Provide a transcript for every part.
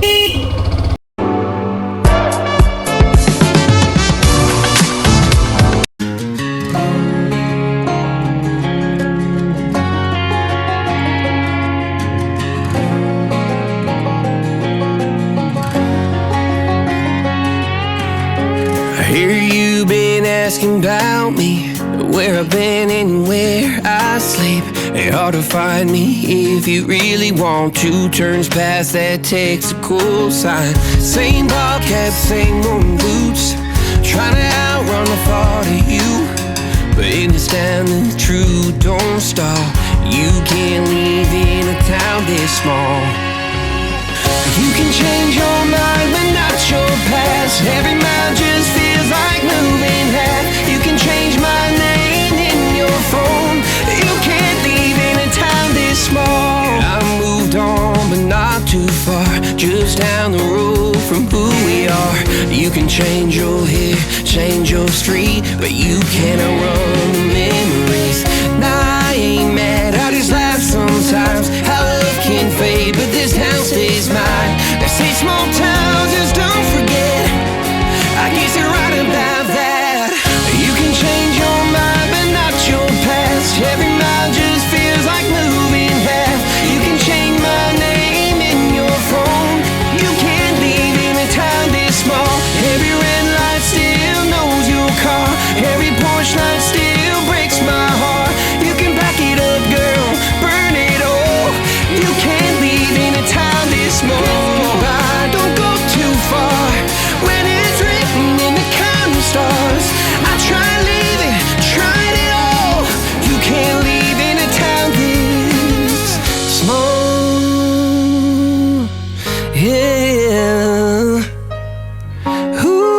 I hear you been asking about me, where I've been and where I sleep. It's hard to find me if you really want to. Turns past that takes a cool sign. Same ball cap, same old boots, trying to outrun the thought of you. But in this town the truth don't stall. You can't leave in a town this small. You can change your mind but not your past. Every mile just feels like moving half. You can change my name in your phone. You can't leave in a town this small. I moved on but not too far, just down the road from who we are. You can change your hair, change your street, but you can't outrun the memories. Nah, I ain't mad, I just laugh sometimes. How love can fade, but this town stays mine. They say small towns just don't forget. I guess you're right about that. You can change your mind but not your past. Every mile just feels like moving half. You can change my name in your phone. You can't leave in a town this small. Every red light still knows your car. Every porch light still breaks my heart. You can back it up, girl, burn it all. You can't leave in a town this small. Don't go too far when it's written in the counting stars. I tried leaving, tried it all. You can't leave in a town this small. Yeah. Ooh.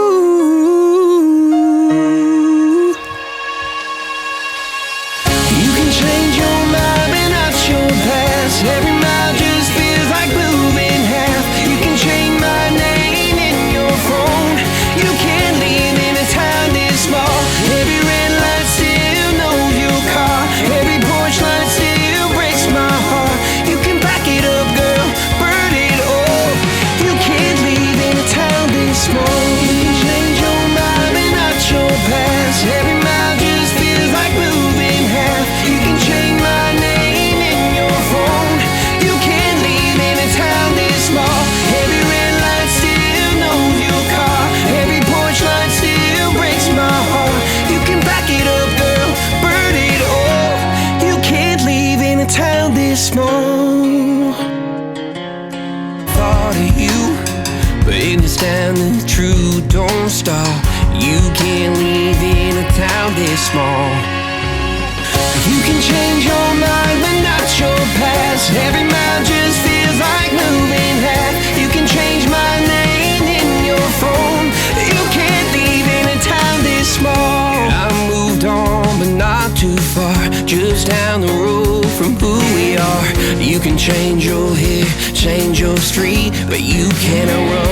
You can change your mind but not your past. Every mile just feels like moving half. You can change my name in your phone. You can't leave in a town this small. Every red light still knows your car. Every porch light still breaks my heart. You can back it up, girl, burn it all. You can't leave in a town this small. You can change your mind but not your past. Every mile just feels like moving half. You can change my name in your phone. You can't leave in a town this small. Every red light still knows your car. Every porch light still breaks my heart. You can back it up, girl, burn it all. You can't leave in a town this small. Thought of you, but in this town the truth don't stall. You can't leave in a town this small. You can change your mind but not your past. Every mile just feels like moving half. You can change my name in your phone. You can't leave in a town this small. I moved on but not too far, just down the road from who we are. You can change your hair, change your street, but you can't outrun